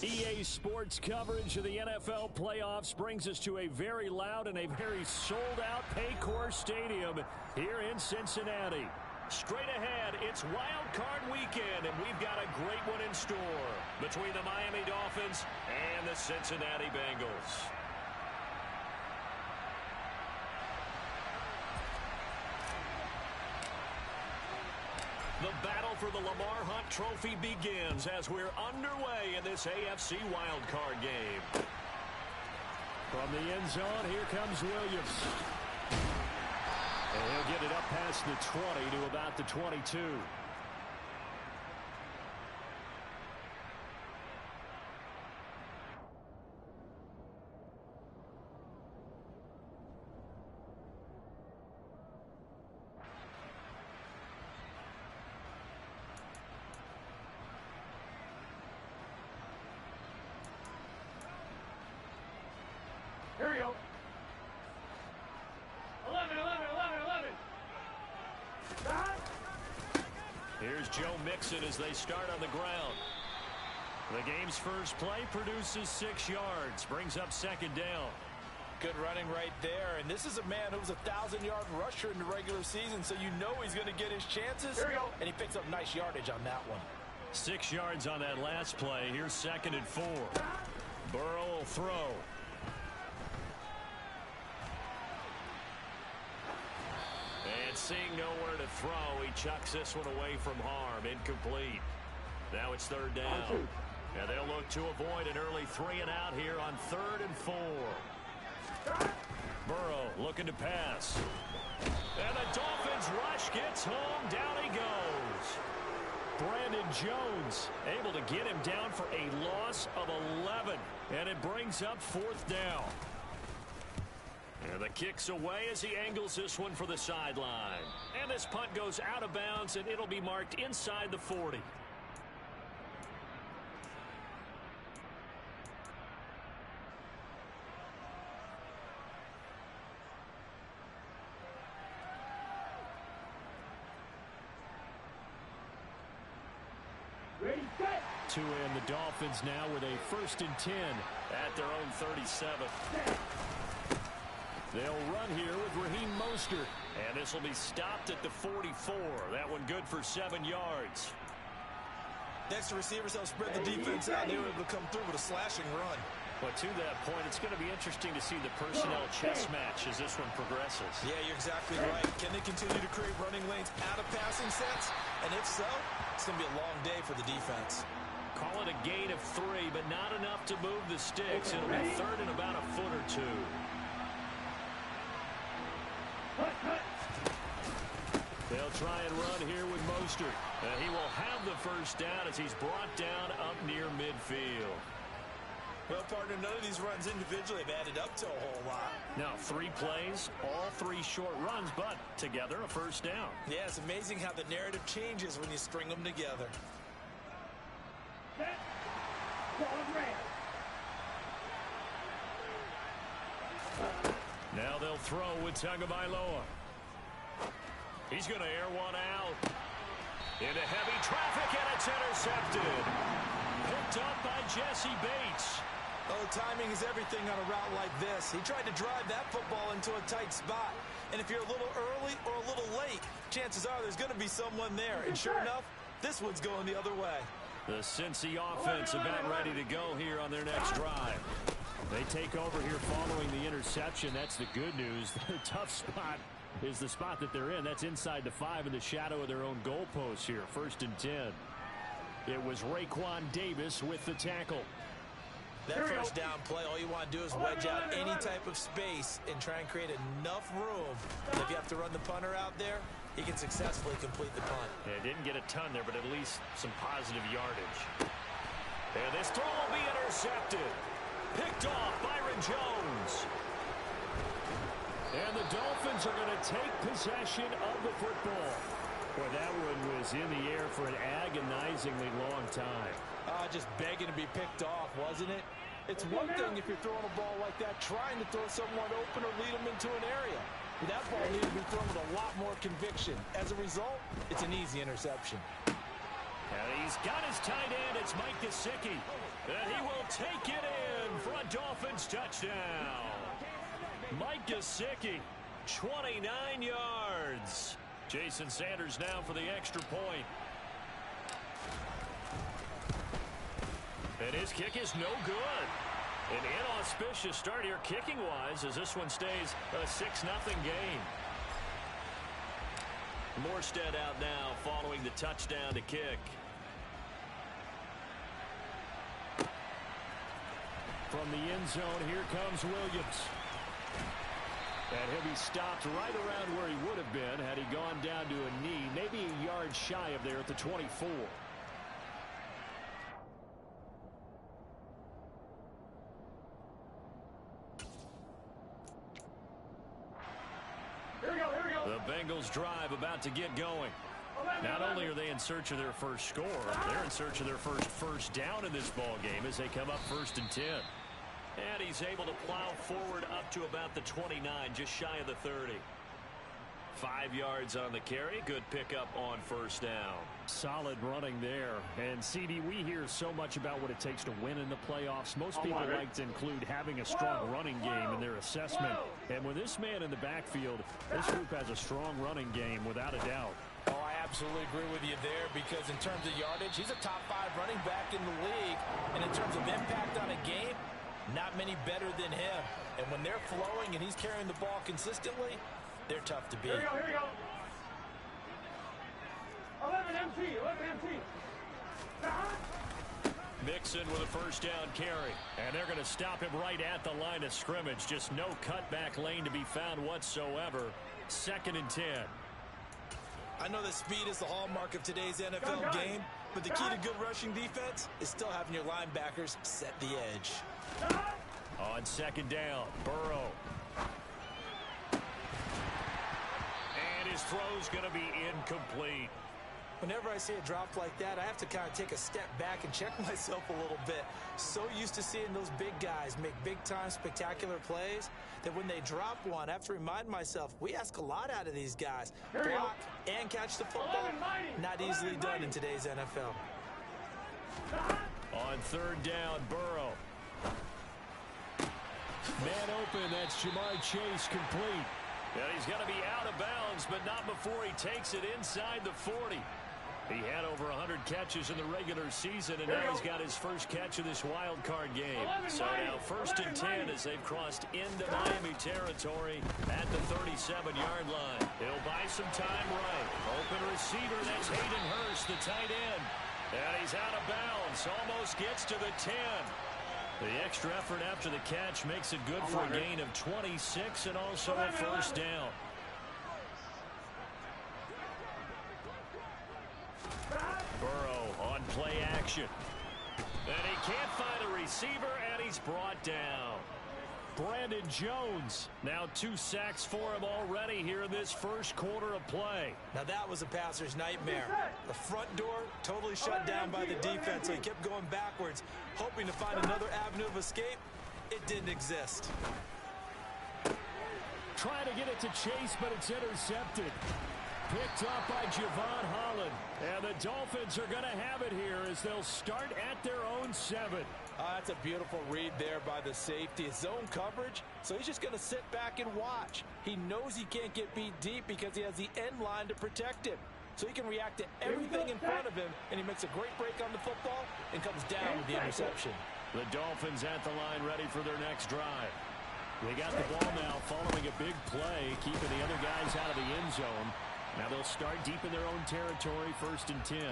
EA Sports coverage of the NFL playoffs brings us to a very loud and a very sold-out Paycor Stadium here in Cincinnati. Straight ahead, it's Wild Card Weekend, and we've got a great one in store between the Miami Dolphins and the Cincinnati Bengals. The battle for the Lamar Hunt Trophy begins as we're underway in this AFC wildcard game. From the end zone, here comes Williams. And he'll get it up past the 20 to about the 22. Here we go. 11. Here's Joe Mixon as they start on the ground. The game's first play produces 6 yards, brings up second down. Good running right there, and this is a man who was a 1,000-yard rusher in the regular season, so you know he's going to get his chances. Here we go. And he picks up nice yardage on that one. 6 yards on that last play. Here's 2nd and 4. Burrow will throw. And seeing nowhere to throw, he chucks this one away from harm. Incomplete. Now it's 3rd down. And they'll look to avoid an early 3 and out here on 3rd and 4. Burrow looking to pass. And the Dolphins rush gets home. Down he goes. Brandon Jones able to get him down for a loss of 11. And it brings up 4th down. And the kick's away as he angles this one for the sideline. And this punt goes out of bounds, and it'll be marked inside the 40. Ready, set. To end the Dolphins now with a 1st and 10 at their own 37. They'll run here with Raheem Mostert. And this will be stopped at the 44. That one good for 7 yards. Next, the receivers help spread the defense out. They were able to come through with a slashing run. But to that point, it's going to be interesting to see the personnel chess match as this one progresses. Yeah, you're exactly right. Can they continue to create running lanes out of passing sets? And if so, it's going to be a long day for the defense. Call it a gain of 3, but not enough to move the sticks. It'll be 3rd and about a foot or 2. They'll try and run here with Mostert. He will have the 1st down as he's brought down up near midfield. Well, partner, none of these runs individually have added up to a whole lot. Now, 3 plays, all 3 short runs, but together a 1st down. Yeah, it's amazing how the narrative changes when you string them together. Set. Ball red. Now they'll throw with Tagovailoa. He's going to air one out. Into heavy traffic, and it's intercepted. Picked up by Jesse Bates. Oh, timing is everything on a route like this. He tried to drive that football into a tight spot. And if you're a little early or a little late, chances are there's going to be someone there. And sure enough, this one's going the other way. The Cincy offense about ready to go here on their next drive. They take over here following the interception. That's the good news. Their tough spot is the spot that they're in. That's inside the 5 in the shadow of their own goalpost here. 1st and 10. It was Raekwon Davis with the tackle. That 1st down play, all you want to do is wedge out any type of space and try and create enough room. And if you have to run the punter out there, he can successfully complete the punt. Yeah, didn't get a ton there, but at least some positive yardage. And this throw will be intercepted. Picked off Byron Jones. And the Dolphins are going to take possession of the football. Boy, that one was in the air for an agonizingly long time. Just begging to be picked off, wasn't it? It's one thing if you're throwing a ball like that, trying to throw someone open or lead them into an area. But that ball needed to be thrown with a lot more conviction. As a result, it's an easy interception. And he's got his tight end. It's Mike Gesicki. And he will take it in for a Dolphins touchdown. Mike Gesicki, 29 yards. Jason Sanders now for the extra point. And his kick is no good. An inauspicious start here kicking-wise as this one stays a 6-0 game. Morstead out now following the touchdown to kick. From the end zone, here comes Williams. And he'll be stopped right around where he would have been had he gone down to a knee, maybe a yard shy of there at the 24. Here we go, here we go. The Bengals drive about to get going. Not only are they in search of their first score, they're in search of their first down in this ball game as they come up 1st and 10. And he's able to plow forward up to about the 29, just shy of the 30. 5 yards on the carry. Good pickup on 1st down. Solid running there. And, CD, we hear so much about what it takes to win in the playoffs. Most people like to include having a strong running game in their assessment. And with this man in the backfield, this group has a strong running game without a doubt. Oh, I absolutely agree with you there because in terms of yardage, he's a top 5 running back in the league. And in terms of impact on a game, not many better than him. And when they're flowing and he's carrying the ball consistently, they're tough to beat. Here we go, here we go. 11 MT, 11 MT. Mixon with a 1st down carry. And they're going to stop him right at the line of scrimmage. Just no cutback lane to be found whatsoever. 2nd and 10. I know that speed is the hallmark of today's NFL game, but the key to good rushing defense is still having your linebackers set the edge. On 2nd down, Burrow. And his throw's going to be incomplete. Whenever I see a drop like that, I have to kind of take a step back and check myself a little bit. So used to seeing those big guys make big-time spectacular plays that when they drop one, I have to remind myself, we ask a lot out of these guys. Block and catch the football, not easily done in today's NFL. On 3rd down, Burrow. Man open, that's Jamar Chase complete. And he's going to be out of bounds, but not before he takes it inside the 40. He had over 100 catches in the regular season, and now he's got his first catch of this wild card game. So now 1st and 10 as they've crossed into Miami territory at the 37-yard line. He'll buy some time right. Open receiver, that's Hayden Hurst, the tight end. And he's out of bounds, almost gets to the 10. The extra effort after the catch makes it good for a gain of 26 and also a 1st down. Burrow on play action. And he can't find a receiver, and he's brought down. Brandon Jones, now 2 sacks for him already here in this first quarter of play. Now that was a passer's nightmare. The front door totally shut down by the defense, so he kept going backwards, hoping to find another avenue of escape. It didn't exist. Trying to get it to Chase, but it's intercepted. Picked up by Javon Holland. And the Dolphins are going to have it here as they'll start at their own 7. That's a beautiful read there by the safety. It's zone coverage, so he's just going to sit back and watch. He knows he can't get beat deep because he has the end line to protect him. So he can react to everything in front of him, and he makes a great break on the football and comes down with the interception. The Dolphins at the line ready for their next drive. They got the ball now following a big play, keeping the other guys out of the end zone. Now they'll start deep in their own territory, 1st and 10.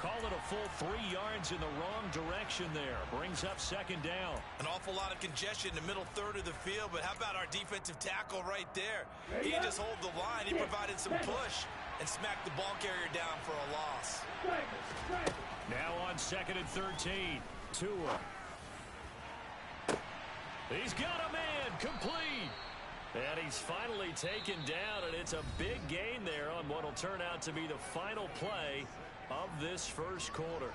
Call it a full 3 yards in the wrong direction there. Brings up 2nd down. An awful lot of congestion in the middle third of the field, but how about our defensive tackle right there? He didn't just hold the line. He provided some push and smacked the ball carrier down for a loss. Now on 2nd and 13. Tua. He's got a man complete. And he's finally taken down, and it's a big gain there on what will turn out to be the final play of this first quarter.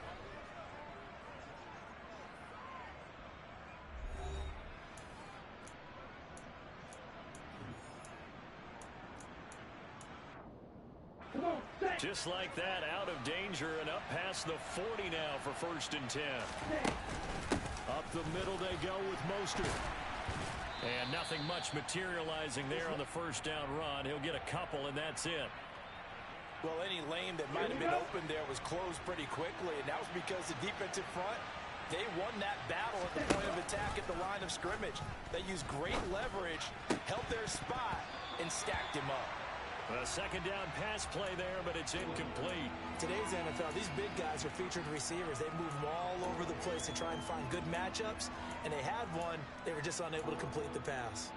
Come on, stay. Just like that, out of danger and up past the 40 now for 1st and 10. Up the middle they go with Mostert. And nothing much materializing there on the 1st down run. He'll get a couple, and that's it. Well, any lane that might have been open there was closed pretty quickly, and that was because the defensive front, they won that battle at the point of attack at the line of scrimmage. They used great leverage, held their spot, and stacked him up. A 2nd down pass play there, but it's incomplete. Today's NFL, these big guys are featured receivers. They move them all over the place to try and find good matchups, and they had one. They were just unable to complete the pass.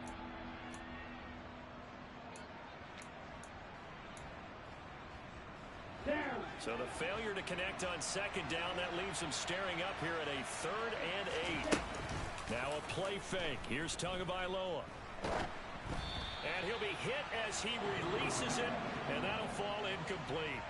So the failure to connect on 2nd down, that leaves them staring up here at a 3rd and 8. Now a play fake. Here's Tagovailoa. And he'll be hit as he releases it, and that'll fall incomplete.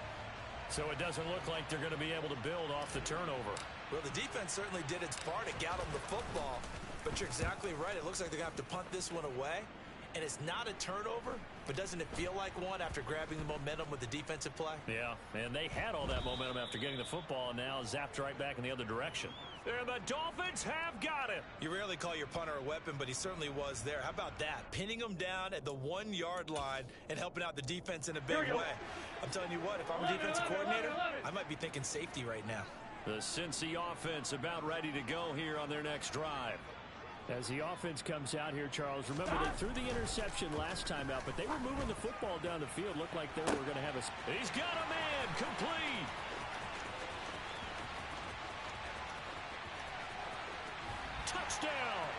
So it doesn't look like they're going to be able to build off the turnover. Well, the defense certainly did its part to get them the football, but you're exactly right. It looks like they're going to have to punt this one away, and it's not a turnover, but doesn't it feel like one after grabbing the momentum with the defensive play? Yeah, and they had all that momentum after getting the football, and now zapped right back in the other direction. And the Dolphins have got it. You rarely call your punter a weapon, but he certainly was there. How about that? Pinning him down at the 1-yard line and helping out the defense in a big way. I'm telling you what, if I'm a defensive coordinator, I might be thinking safety right now. The Cincy offense about ready to go here on their next drive. As the offense comes out here, Charles, remember they threw the interception last time out, but they were moving the football down the field. Looked like they were going to have a... He's got a man, complete. Touchdown.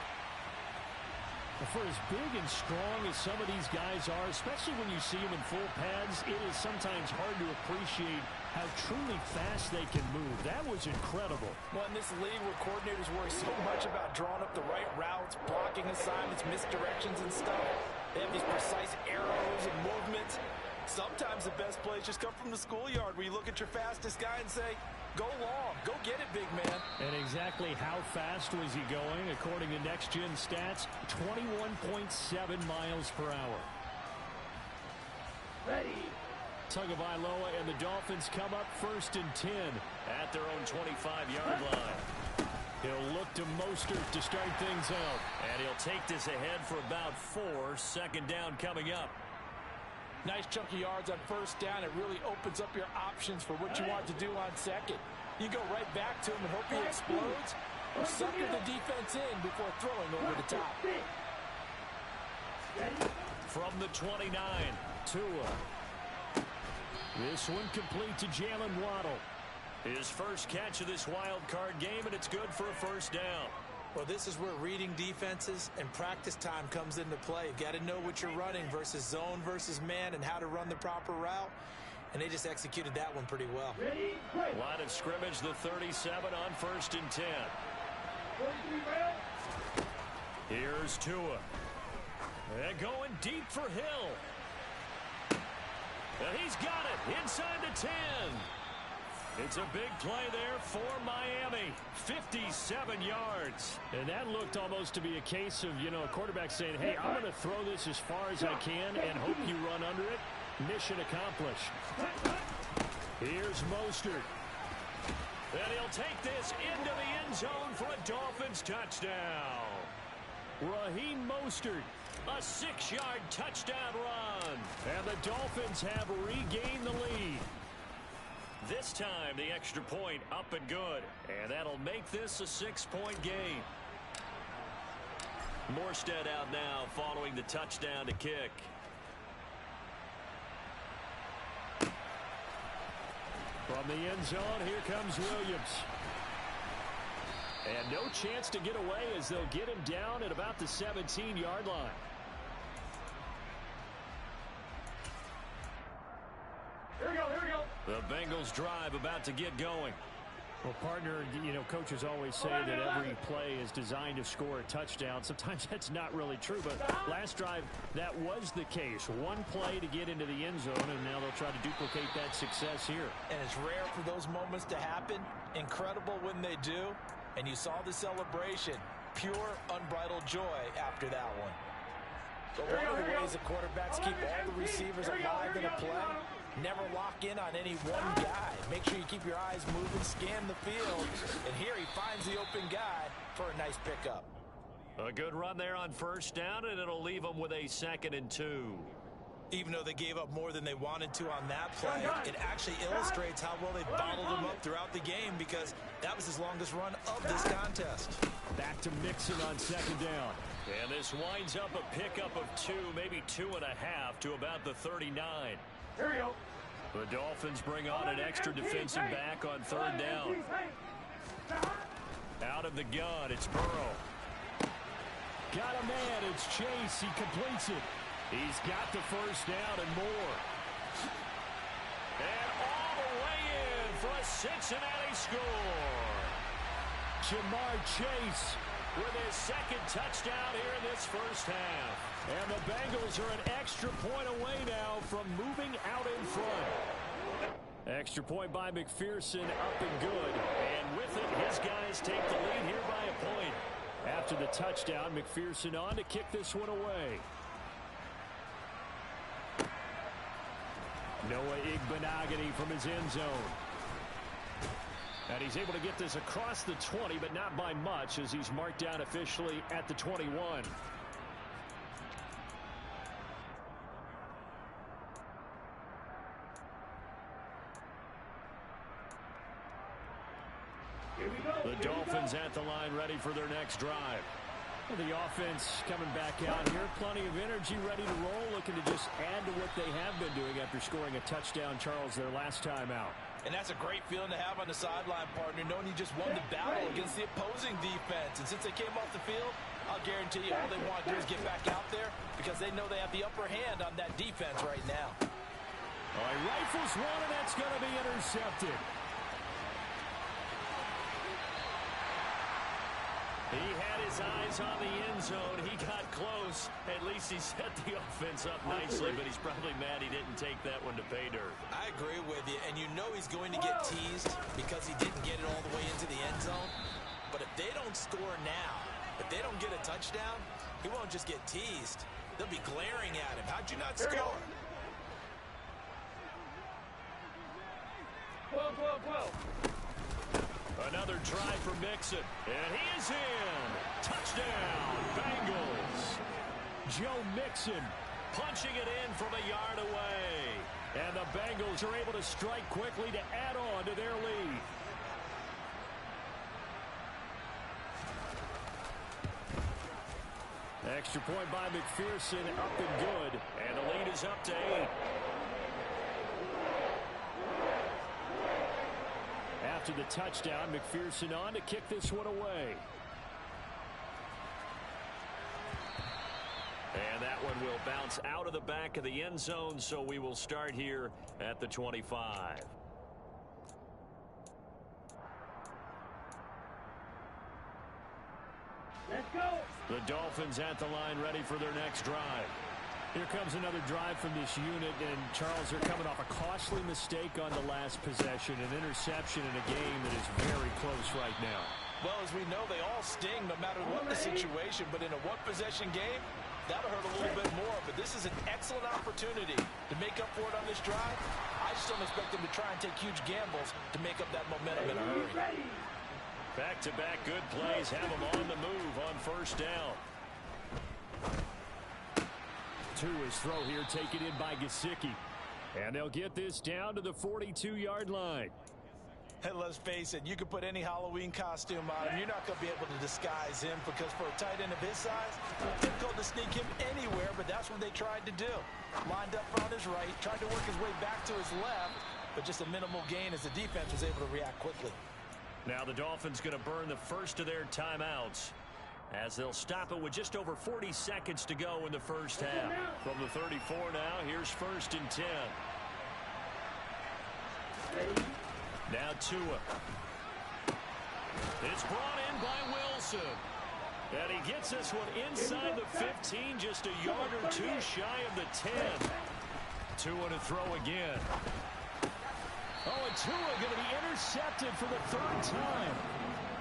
For as big and strong as some of these guys are, especially when you see them in full pads, it is sometimes hard to appreciate how truly fast they can move. That was incredible. Well, in this league where coordinators worry so much about drawing up the right routes, blocking assignments, misdirections and stuff, they have these precise arrows and movements. Sometimes the best plays just come from the schoolyard where you look at your fastest guy and say, go long, go get it, big man. And exactly how fast was he going? According to Next Gen Stats, 21.7 miles per hour. Ready. Tagovailoa and the Dolphins come up 1st and 10 at their own 25-yard line. He'll look to Mostert to start things out. And he'll take this ahead for about 4. 2nd down coming up. Nice chunk of yards on 1st down. It really opens up your options for what you want to do on 2nd. You go right back to him and hope he explodes, or sucker the defense in before throwing over the top. From the 29, Tua. This one complete to Jalen Waddle. His first catch of this wild card game, and it's good for a 1st down. Well, this is where reading defenses and practice time comes into play. You've got to know what you're running versus zone versus man and how to run the proper route. And they just executed that one pretty well. Line of scrimmage, the 37 on 1st and 10. Here's Tua. They're going deep for Hill. And he's got it inside the 10. It's a big play there for Miami. 57 yards. And that looked almost to be a case of, a quarterback saying, hey, I'm going to throw this as far as I can and hope you run under it. Mission accomplished. Here's Mostert. And he'll take this into the end zone for a Dolphins touchdown. Raheem Mostert, a 6-yard touchdown run. And the Dolphins have regained the lead. This time, the extra point up and good. And that'll make this a 6-point game. Morstead out now following the touchdown to kick. From the end zone, here comes Williams. And no chance to get away as they'll get him down at about the 17-yard line. Here we go, here we go. The Bengals drive about to get going. Well, partner, coaches always say that every play is designed to score a touchdown. Sometimes that's not really true, but last drive, that was the case. One play to get into the end zone, and now they'll try to duplicate that success here. And it's rare for those moments to happen. Incredible when they do. And you saw the celebration. Pure, unbridled joy after that one. But one of the ways the quarterbacks keep all the receivers alive in a play Never lock in on any one guy. Make sure you keep your eyes moving, scan the field. And here he finds the open guy for a nice pickup. A good run there on first down, and it'll leave them with a 2nd and 2. Even though they gave up more than they wanted to on that play, it actually illustrates how well they bottled him up throughout the game because that was his longest run of this contest. Back to Mixon on 2nd down. And this winds up a pickup of 2, maybe 2.5 to about the 39. Here we go. The Dolphins bring on an extra defensive back on 3rd down. Out of the gun, it's Burrow. Got a man, it's Chase. He completes it. He's got the first down and more. And all the way in for a Cincinnati score. Jamar Chase with his 2nd touchdown here in this first half. And the Bengals are an extra point away now from moving out in front. Extra point by McPherson, up and good. And with it, his guys take the lead here by a point. After the touchdown, McPherson on to kick this one away. Noah Igbenogany from his end zone. And he's able to get this across the 20, but not by much as he's marked down officially at the 21. The Dolphins at the line ready for their next drive. The offense coming back out here. Plenty of energy, ready to roll, looking to just add to what they have been doing after scoring a touchdown, Charles, their last time out. And that's a great feeling to have on the sideline, partner, knowing you just won the battle against the opposing defense. And since they came off the field, I'll guarantee you all they want to do is get back out there because they know they have the upper hand on that defense right now. All right, rifles one, and that's going to be intercepted. He had his eyes on the end zone. He got close. At least he set the offense up nicely, but he's probably mad he didn't take that one to pay dirt. I agree with you, and you know he's going to get teased because he didn't get it all the way into the end zone. But if they don't score now, if they don't get a touchdown, he won't just get teased. They'll be glaring at him. How'd you not score? 12. Another try for Mixon. And he is in. Touchdown, Bengals. Joe Mixon punching it in from a yard away. And the Bengals are able to strike quickly to add on to their lead. Extra point by McPherson, up and good. And the lead is up to 8. After the touchdown, McPherson on to kick this one away. And that one will bounce out of the back of the end zone, so we will start here at the 25. Let's go. The Dolphins at the line ready for their next drive. Here comes another drive from this unit, and Charles, they're coming off a costly mistake on the last possession, an interception in a game that is very close right now. Well, as we know, they all sting no matter what the situation, but in a one-possession game, that'll hurt a little bit more. But this is an excellent opportunity to make up for it on this drive. I just don't expect them to try and take huge gambles to make up that momentum in a hurry. Back-to-back good plays have them on the move on first down. To his throw here, taken in by Gesicki. And they'll get this down to the 42-yard line. And let's face it, you can put any Halloween costume on him. You're not going to be able to disguise him because for a tight end of his size, it's difficult to sneak him anywhere, but that's what they tried to do. Lined up on his right, tried to work his way back to his left, but just a minimal gain as the defense was able to react quickly. Now the Dolphins going to burn the first of their timeouts as they'll stop it with just over 40 seconds to go in the first half. From the 34 now, here's 1st and 10. Now Tua. It's brought in by Wilson. And he gets this one inside the 15, just a yard or two shy of the 10. Tua to throw again. Oh, and Tua going to be intercepted for the 3rd time.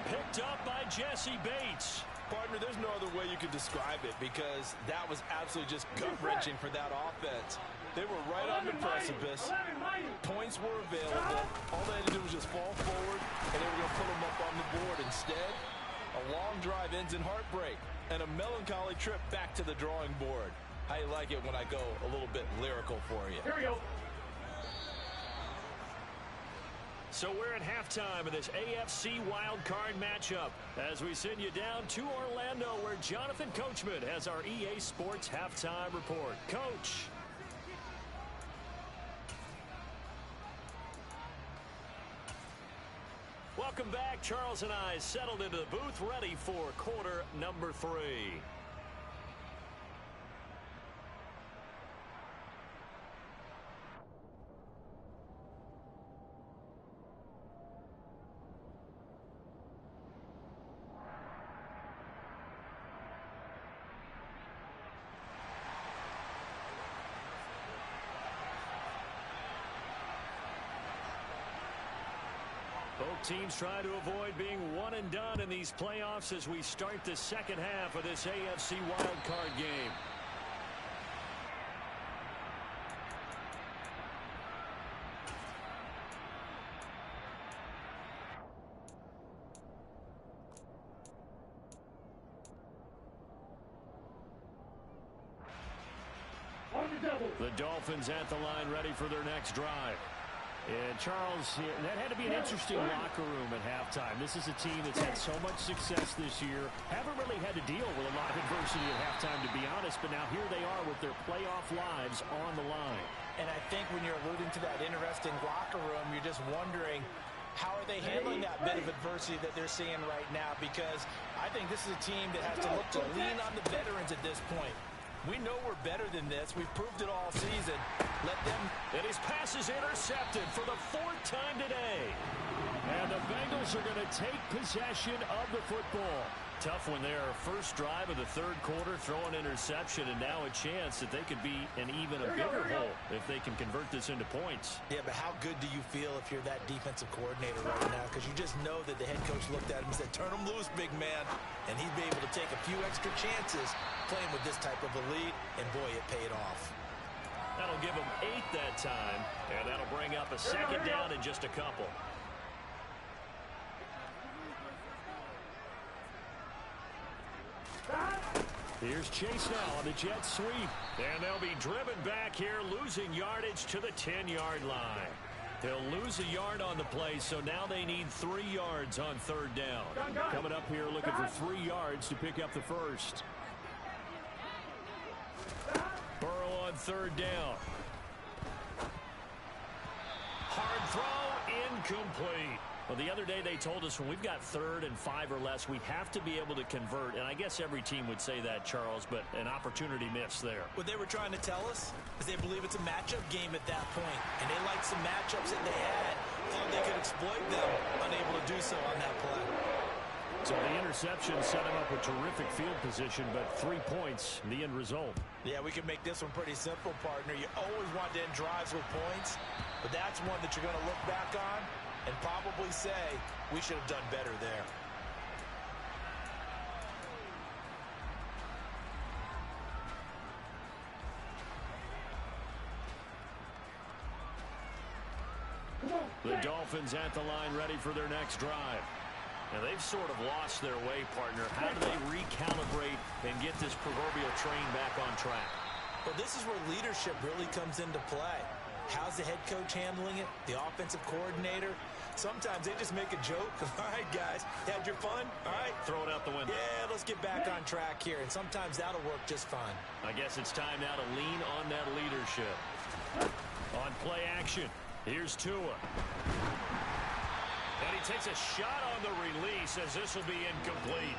Picked up by Jesse Bates. Partner, there's no other way you could describe it because that was absolutely just gut-wrenching for that offense. They were right on the precipice. Points were available. All they had to do was just fall forward, and they were going to put them up on the board. Instead, a long drive ends in heartbreak and a melancholy trip back to the drawing board. How you like it when I go a little bit lyrical for you? Here we go. So we're at halftime of this AFC wildcard matchup as we send you down to Orlando where Jonathan Coachman has our EA Sports halftime report. Coach. Welcome back. Charles and I settled into the booth ready for quarter number 3. Both teams try to avoid being one and done in these playoffs as we start the second half of this AFC wildcard game. The Dolphins at the line ready for their next drive. And Charles, that had to be an interesting locker room at halftime. This is a team that's had so much success this year. Haven't really had to deal with a lot of adversity at halftime, to be honest. But now here they are with their playoff lives on the line. And I think when you're alluding to that interesting locker room, you're just wondering, how are they handling that bit of adversity that they're seeing right now? Because I think this is a team that has to look to lean on the veterans at this point. We know we're better than this. We've proved it all season. Let them. And his pass is intercepted for the 4th time today. And the Bengals are going to take possession of the football. Tough one there. First drive of the 3rd quarter, throw an interception, and now a chance that they could be in even a bigger hole if they can convert this into points. Yeah, but how good do you feel if you're that defensive coordinator right now? Because you just know that the head coach looked at him and said, turn him loose, big man. And he'd be able to take a few extra chances playing with this type of a lead, and boy, it paid off. That'll give them 8 that time, and that'll bring up a second down in just a couple. Here's Chase now on the jet sweep. And they'll be driven back here, losing yardage to the 10-yard line. They'll lose a yard on the play, so now they need 3 yards on 3rd down. Coming up here looking for 3 yards to pick up the first. Burrow on 3rd down. Hard throw, incomplete. Well, the other day they told us when we've got 3rd and 5 or less, we have to be able to convert. And I guess every team would say that, Charles, but an opportunity missed there. What they were trying to tell us is they believe it's a matchup game at that point. And they liked some matchups that they had, thought they could exploit them, unable to do so on that play. So the interception set him up with terrific field position, but 3 points, the end result. Yeah, we can make this one pretty simple, partner. You always want to end drives with points, but that's one that you're going to look back on and probably say we should have done better there. The Dolphins at the line ready for their next drive. Now they've sort of lost their way, partner. How do they recalibrate and get this proverbial train back on track? Well, this is where leadership really comes into play. How's the head coach handling it? The offensive coordinator? Sometimes they just make a joke. All right, guys, had your fun? All right. Throw it out the window. Yeah, let's get back on track here. And sometimes that'll work just fine. I guess it's time now to lean on that leadership. On play action, here's Tua. And he takes a shot on the release as this will be incomplete.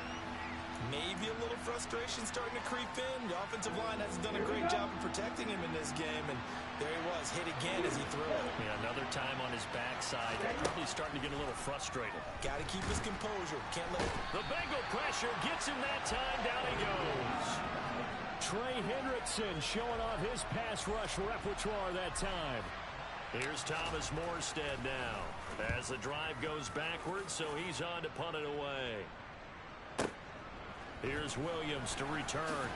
Maybe a little frustration starting to creep in. The offensive line hasn't done a great job of protecting him in this game, and there he was, hit again as he threw it. Yeah, another time on his backside. Probably starting to get a little frustrated. Got to keep his composure. Can't let it. The Bengal pressure gets him that time. Down he goes. Trey Hendrickson showing off his pass rush repertoire that time. Here's Thomas Morstead now as the drive goes backwards, so he's on to punt it away. Here's Williams to return.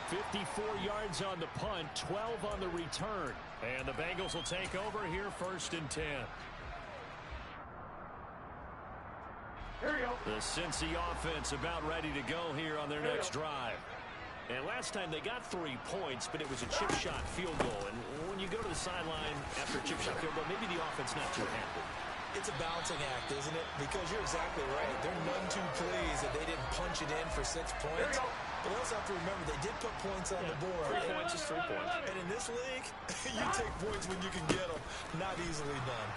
54 yards on the punt, 12 on the return. And the Bengals will take over here, 1st and 10. Here we go. The Cincy offense about ready to go here on their next drive. And last time they got 3 points, but it was a chip shot field goal. And when you go to the sideline after a chip shot field goal, maybe the offense not too happy. It's a balancing act, isn't it? Because you're exactly right. They're none too pleased that they didn't punch it in for 6 points. But they also have to remember they did put points on the board. 3 points is 3 points. And in this league, you take points when you can get them. Not easily done.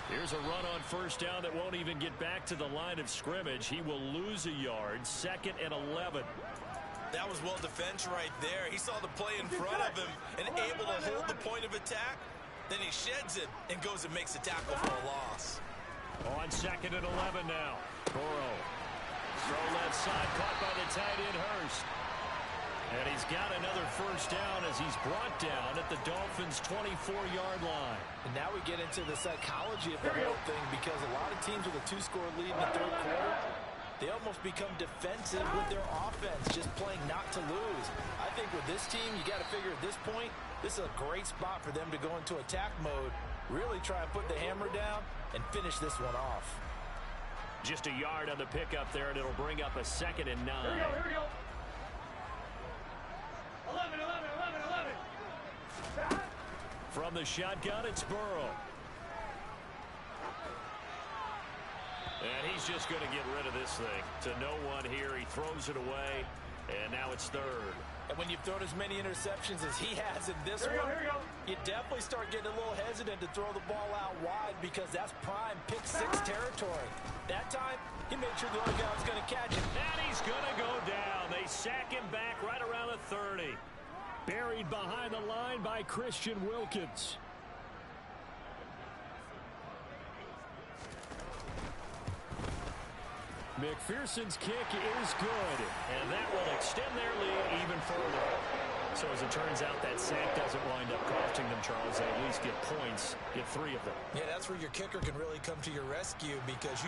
Here's a run on 1st down that won't even get back to the line of scrimmage. He will lose a yard, 2nd and 11. That was well defense right there. He saw the play in front of him and able to hold the point of attack. Then he sheds it and goes and makes a tackle for a loss. On 2nd and 11 now. Burrow. Throw left side, caught by the tight end Hurst. And he's got another 1st down as he's brought down at the Dolphins' 24-yard line. And now we get into the psychology of the whole thing, because a lot of teams with a 2-score lead in the 3rd quarter, they almost become defensive with their offense, just playing not to lose. I think with this team, you got to figure at this point, this is a great spot for them to go into attack mode, really try and put the hammer down and finish this one off. Just a yard on the pickup there, and it'll bring up a 2nd and 9. Here we go. 11, 11, 11, 11. From the shotgun, it's Burrow. And he's just going to get rid of this thing to no one here. He throws it away, and now it's 3rd. And when you've thrown as many interceptions as he has in this one, you definitely start getting a little hesitant to throw the ball out wide, because that's prime pick-6 territory. That time, he made sure the other guy was going to catch it. And he's going to go down. They sack him back right around the 30. Buried behind the line by Christian Wilkins. McPherson's kick is good, and that will extend their lead even further. So as it turns out, that sack doesn't wind up costing them, Charles. They at least get points, get 3 of them. Yeah, that's where your kicker can really come to your rescue, because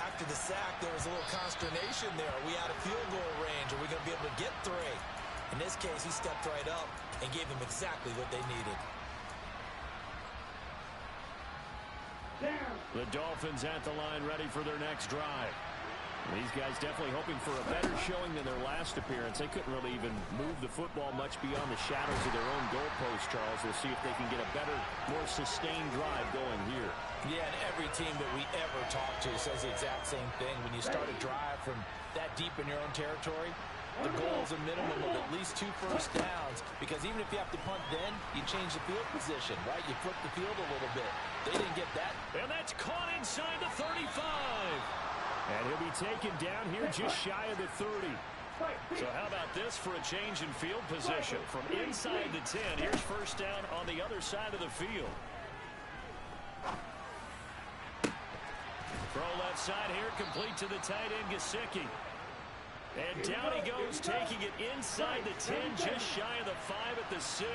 after the sack, there was a little consternation there. Are we out of field goal range? Are we going to be able to get 3? In this case, he stepped right up and gave them exactly what they needed. The Dolphins at the line, ready for their next drive. These guys definitely hoping for a better showing than their last appearance. They couldn't really even move the football much beyond the shadows of their own goalpost, Charles. We'll see if they can get a better, more sustained drive going here. Yeah, and every team that we ever talk to says the exact same thing. When you start a drive from that deep in your own territory, the goal is a minimum of at least 2 first downs, because even if you have to punt then, you change the field position, right? You flip the field a little bit. They didn't get that. And that's caught inside the 35. And he'll be taken down here just shy of the 30. So how about this for a change in field position? From inside the 10, here's 1st down on the other side of the field. Throw left side here, complete to the tight end, Gesicki. And down he goes, taking it inside the 10, just shy of the 5 at the 6.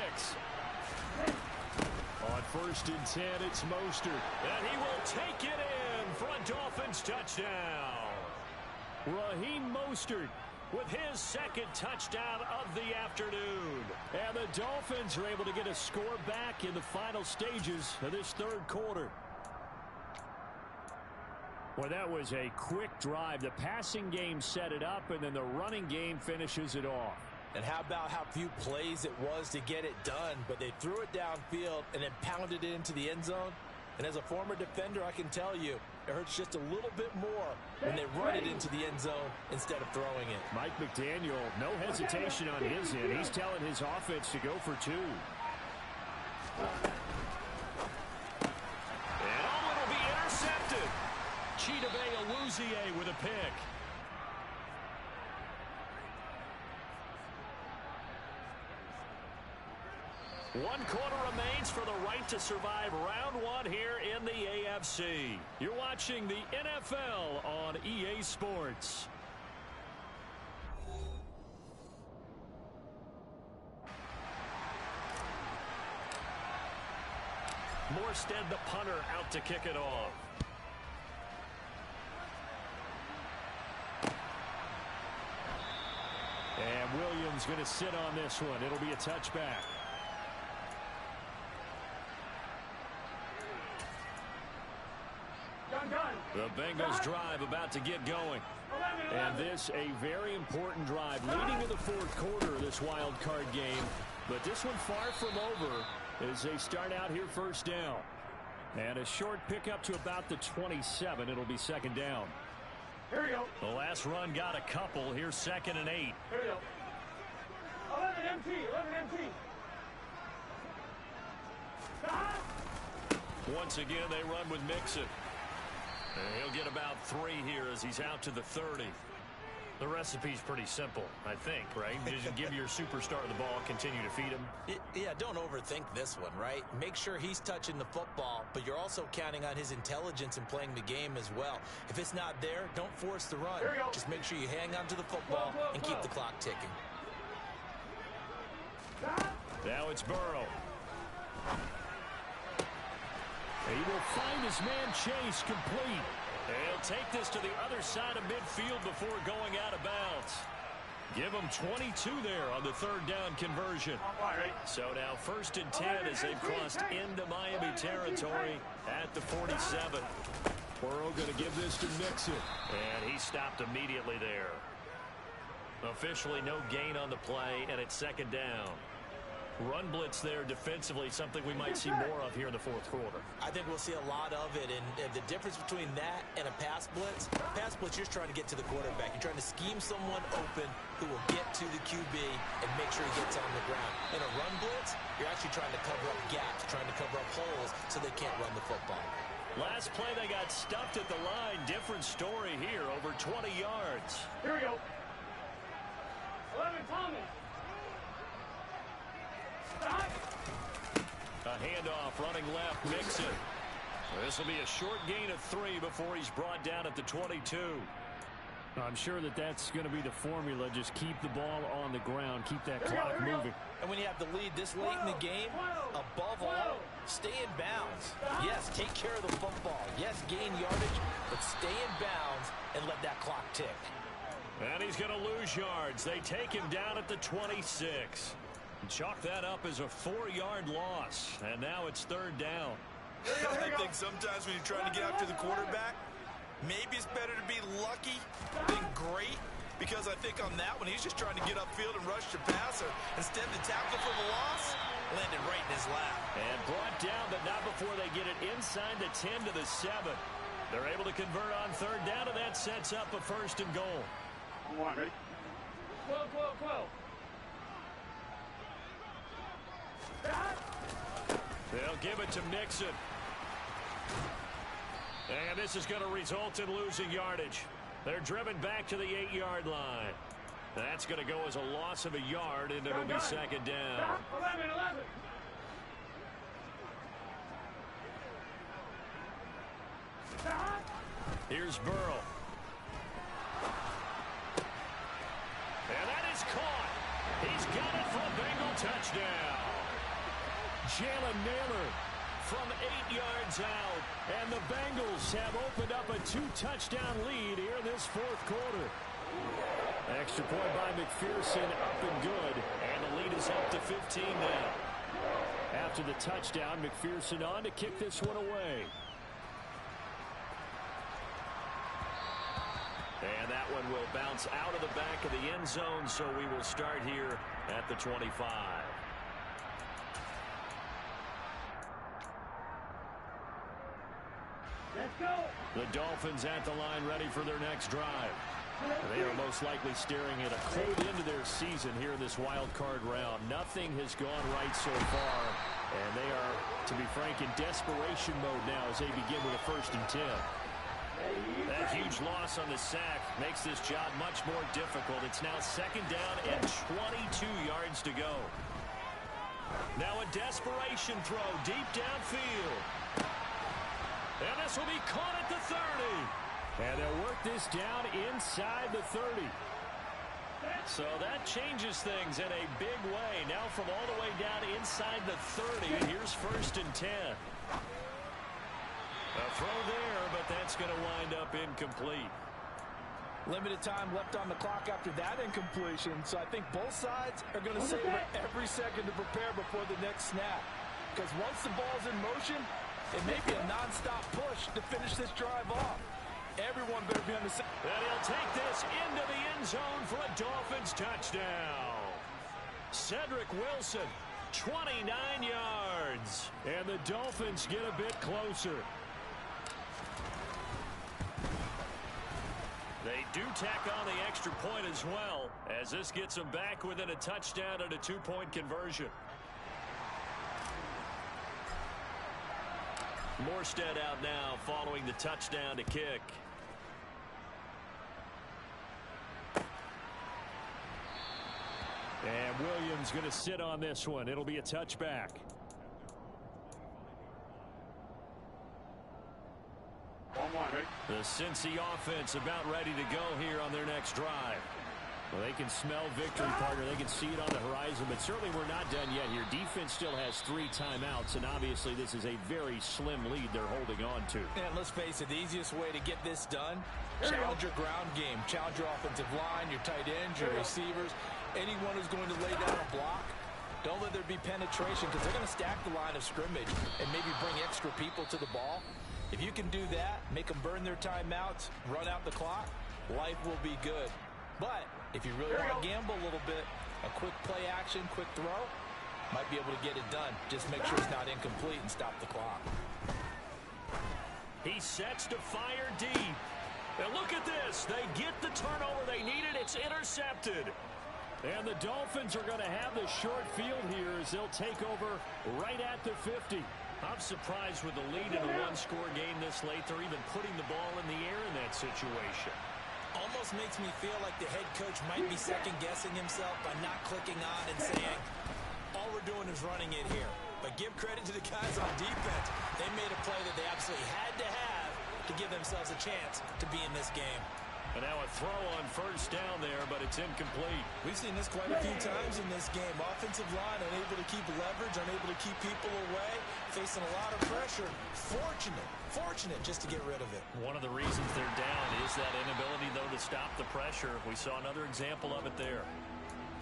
On 1st and 10, it's Mostert. And he will take it in for a Dolphins touchdown. Raheem Mostert with his 2nd touchdown of the afternoon. And the Dolphins are able to get a score back in the final stages of this 3rd quarter. Well, that was a quick drive. The passing game set it up, and then the running game finishes it off. And how about how few plays it was to get it done, but they threw it downfield and then pounded it into the end zone. And as a former defender, I can tell you, it hurts just a little bit more when they run it into the end zone instead of throwing it. Mike McDaniel, no hesitation on his end. He's telling his offense to go for 2. And it'll be intercepted. Chidobe Awuzie with a pick. One quarter remains for the right to survive round 1 here in the AFC. You're watching the NFL on EA Sports. Morstead, the punter, out to kick it off. And Williams is going to sit on this one. It'll be a touchback. The Bengals drive about to get going. And this a very important drive leading to the fourth quarter of this wild card game. But this one far from over as they start out here first down. And a short pickup to about the 27. It'll be second down. Here we go. The last run got a couple. Here's 2nd and 8. Here we go. 11 MT. 11 MT. Once again, they run with Mixon. And he'll get about 3 here as he's out to the 30. The recipe's pretty simple, I think, right? Just give your superstar the ball, continue to feed him. Yeah, don't overthink this one, right? Make sure he's touching the football, but you're also counting on his intelligence in playing the game as well. If it's not there, don't force the run. Just make sure you hang on to the football and keep the clock ticking. Now it's Burrow. He will find his man Chase complete. He'll take this to the other side of midfield before going out of bounds. Give him 22 there on the third down conversion. So now 1st and 10 as they've crossed into Miami territory at the 47. Burrow going to give this to Mixon. And he stopped immediately there. Officially no gain on the play, and it's 2nd down. Run blitz there defensively, something we might see more of here in the fourth quarter. I think we'll see a lot of it, and the difference between that and a pass blitz, you're trying to get to the quarterback. You're trying to scheme someone open who will get to the QB and make sure he gets on the ground. In a run blitz, you're actually trying to cover up gaps, trying to cover up holes so they can't run the football. Last play, they got stuffed at the line. Different story here, over 20 yards. Here we go. 11 Thomas. A handoff running left, Mixon. This will be a short gain of 3 before he's brought down at the 22. I'm sure that's going to be the formula. Just keep the ball on the ground. Keep that clock moving. And when you have the lead this late in the game, above all, stay in bounds. Yes, take care of the football. Yes, gain yardage, but stay in bounds and let that clock tick. And he's going to lose yards. They take him down at the 26. Chalk that up as a 4-yard loss. And now it's 3rd down. I think sometimes when you're trying to get after the quarterback, maybe it's better to be lucky than great. Because I think on that one, he's just trying to get upfield and rush the passer. Instead of the tackle for the loss, landed right in his lap. And brought down, but not before they get it inside the 10 to the 7. They're able to convert on 3rd down, and that sets up a 1st and goal. Come on, ready? 12, 12, 12. They'll give it to Mixon. And this is going to result in losing yardage. They're driven back to the 8-yard line. That's going to go as a loss of a yard, and it'll be 2nd down. 11, 11. Here's Burrow. And that is caught. He's got it for a Bengal touchdown. Jalen Naylor from 8 yards out. And the Bengals have opened up a 2-touchdown lead here in this fourth quarter. Extra point by McPherson, up and good. And the lead is up to 15 now. After the touchdown, McPherson on to kick this one away. And that one will bounce out of the back of the end zone, so we will start here at the 25. Let's go. The Dolphins at the line ready for their next drive. They are most likely staring at a cold end to their season here in this wild card round. Nothing has gone right so far, and they are, to be frank, in desperation mode now as they begin with a 1st and 10. That huge loss on the sack makes this job much more difficult. It's now 2nd down and 22 yards to go. Now a desperation throw deep downfield. And this will be caught at the 30. And they'll work this down inside the 30. So that changes things in a big way. Now from all the way down inside the 30, here's 1st and 10. A throw there, but that's going to wind up incomplete. Limited time left on the clock after that incompletion, so I think both sides are going to savor every second to prepare before the next snap. Because once the ball's in motion, it may be a nonstop push to finish this drive off. Everyone better be on the same. And he'll take this into the end zone for a Dolphins touchdown. Cedric Wilson, 29 yards. And the Dolphins get a bit closer. They do tack on the extra point as well, as this gets them back within a touchdown and a two-point conversion. Morstead out now following the touchdown to kick. And Williams going to sit on this one. It'll be a touchback. The Cincy offense about ready to go here on their next drive. Well, they can smell victory, partner. They can see it on the horizon, but certainly we're not done yet here. Defense still has 3 timeouts, and obviously this is a very slim lead they're holding on to. And let's face it, the easiest way to get this done, challenge your ground game. Challenge your offensive line, your tight ends, your receivers, anyone who's going to lay down a block. Don't let there be penetration, because they're going to stack the line of scrimmage and maybe bring extra people to the ball. If you can do that, make them burn their timeouts, run out the clock, life will be good. But if you really want to gamble a little bit, a quick play action, quick throw, might be able to get it done. Just make sure it's not incomplete and stop the clock. He sets to fire deep. And look at this. They get the turnover they needed. It's intercepted. And the Dolphins are going to have the short field here as they'll take over right at the 50. I'm surprised with the lead in a one-score game this late. They're even putting the ball in the air in that situation. Almost makes me feel like the head coach might be second-guessing himself by not clicking on and saying, all we're doing is running it here. But give credit to the guys on defense. They made a play that they absolutely had to have to give themselves a chance to be in this game. And now a throw on first down there, but it's incomplete. We've seen this quite a few times in this game. Offensive line unable to keep leverage, unable to keep people away, facing a lot of pressure. Fortunate just to get rid of it. One of the reasons they're down is that inability, though, to stop the pressure. We saw another example of it there.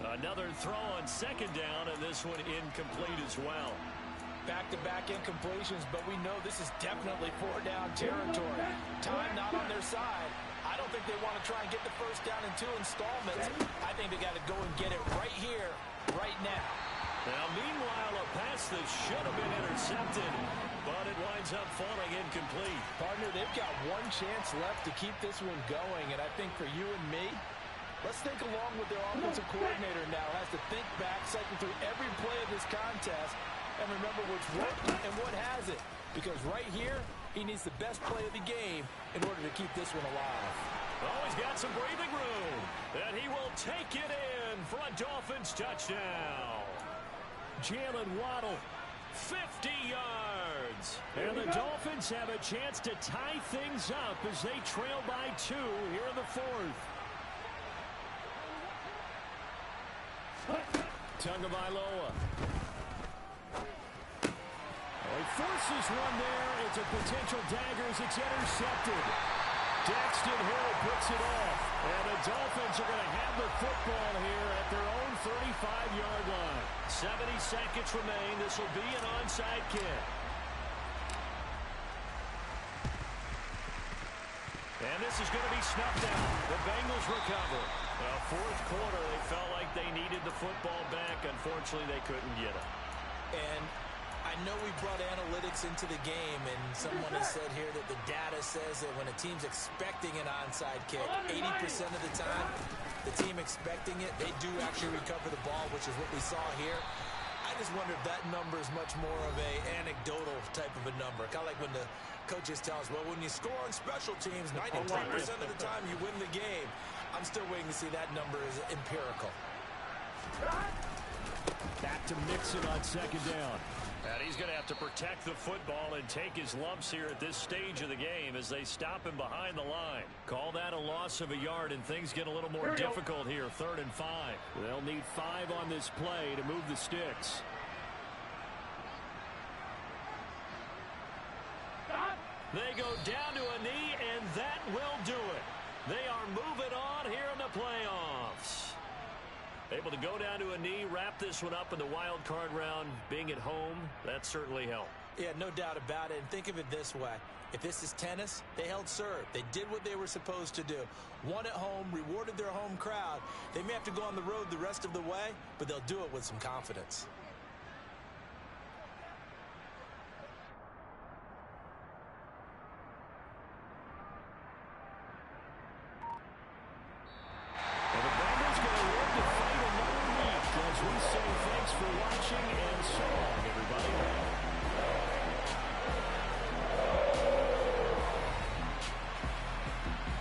Another throw on second down, and this one incomplete as well. Back-to-back incompletions, but we know this is definitely 4-down territory. Time not on their side. I don't think they want to try and get the first down in 2 installments. I think they got to go and get it right here, right now. Now, meanwhile, a pass that should have been intercepted, but it winds up falling incomplete. Partner, they've got one chance left to keep this one going, and I think for you and me, let's think along with their offensive coordinator now. Has to think back, cycle through every play of this contest, and remember what's worked and what hasn't. Because right here, he needs the best play of the game in order to keep this one alive. Oh, he's got some breathing room. And he will take it in for a Dolphins touchdown. Jalen Waddle, 50 yards. And the Dolphins have a chance to tie things up as they trail by 2 here in the 4th. Tagovailoa. He forces one there. It's a potential dagger as it's intercepted. Daxton Hill puts it off. And the Dolphins are going to have the football here at their own 35-yard line. 70 seconds remain. This will be an onside kick. And this is going to be snuffed out. The Bengals recover. Well, 4th quarter, they felt like they needed the football back. Unfortunately, they couldn't get it. And I know we brought analytics into the game, and someone has said here that the data says that when a team's expecting an onside kick, 80% of the time, the team expecting it, they do actually recover the ball, which is what we saw here. I just wonder if that number is much more of a anecdotal type of a number. Kind of like when the coaches tell us, well, when you score on special teams, 93% of the time you win the game. I'm still waiting to see that number is empirical. Back to Mixon on second down. And he's going to have to protect the football and take his lumps here at this stage of the game as they stop him behind the line. Call that a loss of a yard, and things get a little more difficult here. 3rd and 5. They'll need 5 on this play to move the sticks. They go down to a knee, and that will do it. They are moving Able to go down to a knee, wrap this one up in the wild card round. Being at home, that certainly helped. Yeah, no doubt about it. And think of it this way. If this is tennis, they held serve. They did what they were supposed to do. Won at home, rewarded their home crowd. They may have to go on the road the rest of the way, but they'll do it with some confidence. Well, the Bengals going to work to fight another week as we say thanks for watching and so long, everybody.